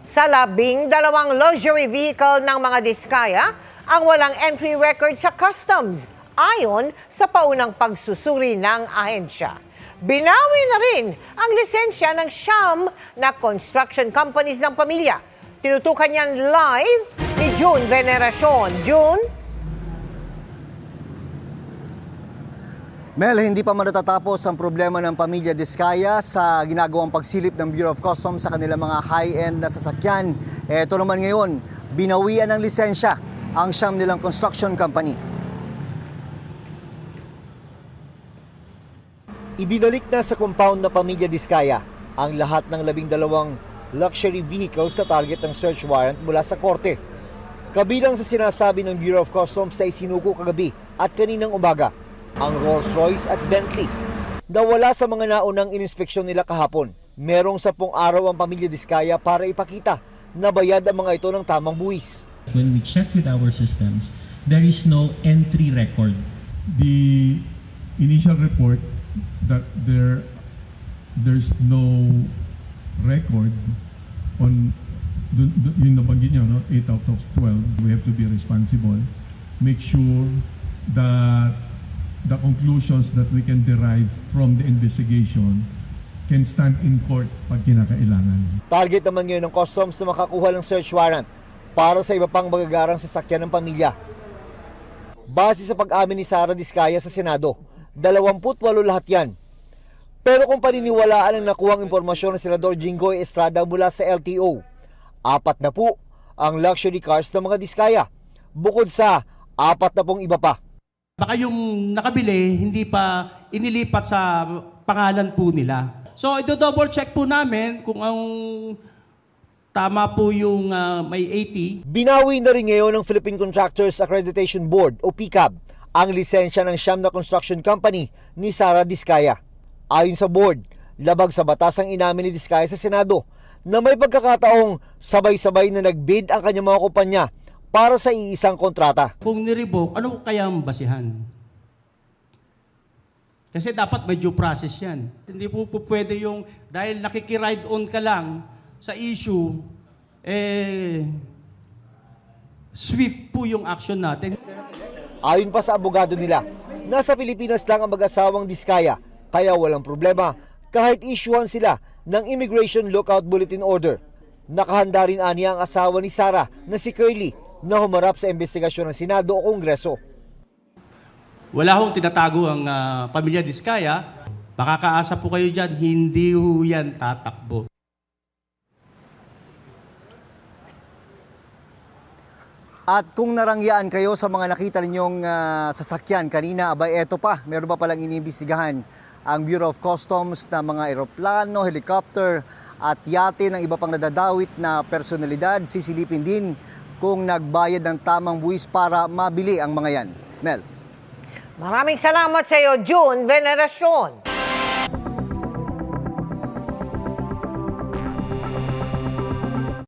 sa 12 luxury vehicle ng mga Diskaya ang walang entry record sa customs ayon sa paunang pagsusuri ng ahensya. Binawi na rin ang lisensya ng siyam na construction companies ng pamilya. Tinutukan niyan live ni June Veneracion. June? Mel, hindi pa matatapos ang problema ng pamilya Diskaya sa ginagawang pagsilip ng Bureau of Customs sa kanilang mga high-end na sasakyan. Ito naman ngayon, binawian ng lisensya ang siyam nilang construction company. Ibinalik na sa compound na pamilya Diskaya ang lahat ng 12 luxury vehicles na target ng search warrant mula sa korte. Kabilang sa sinasabi ng Bureau of Customs na isinuko kagabi at kaninang umaga, ang Rolls-Royce at Bentley. Nawala sa mga naunang ininspeksyon nila kahapon. Merong 10 araw ang pamilya Diskaya para ipakita na bayad ang mga ito ng tamang buwis. When we check with our systems, there is no entry record. The initial report that there's no record on yung nabanggit niyo, no? 8 out of 12. We have to be responsible. Make sure that the conclusions that we can derive from the investigation can stand in court pag kinakailangan. Target naman ngayon ng customs na makakuha ng search warrant para sa iba pang magagarang sasakyan ng pamilya. Base sa pag-amin ni Sara Diskaya sa Senado, 28 lahat yan. Pero kung paniniwalaan ang nakuhang impormasyon ng Senador Jinggoy Estrada mula sa LTO, 4 na po ang luxury cars ng mga Diskaya, bukod sa 40 iba pa. Baka yung nakabili, hindi pa inilipat sa pangalan po nila. So, ito-double check po namin kung ang tama po yung may 80. Binawi na rin ngayon ng Philippine Contractors Accreditation Board o PCAB ang lisensya ng siyam na construction company ni Sara Diskaya. Ayon sa board, labag sa batas ang inamin ni Diskaya sa Senado na may pagkakataong sabay-sabay na nagbid ang kanyang mga kumpanya para sa iisang kontrata. Kung nirevoke, ano kaya ang basihan? Kasi dapat may due process yan. Hindi po pwede yung dahil nakikiride on ka lang sa issue, swift po yung action natin. Ayon pa sa abogado nila, nasa Pilipinas lang ang mag-asawang Diskaya, kaya walang problema kahit issuehan sila ng Immigration Lookout Bulletin Order. Nakahanda rin aniya ang asawa ni Sara na si Curly na humarap sa investigasyon ng Senado o Kongreso. Wala hong tinatago ang pamilya Diskaya. Makakaasa po kayo dyan, hindi ho yan tatakbo. At kung narangyaan kayo sa mga nakita ninyong sasakyan kanina, abay eto pa, meron pa palang iniimbestigahan ang Bureau of Customs na mga eroplano, helicopter at yate ng iba pang nadadawit na personalidad. Sisilipin din kung nagbayad ng tamang buwis para mabili ang mga yan. Mel. Maraming salamat sa iyo, June Veneracion.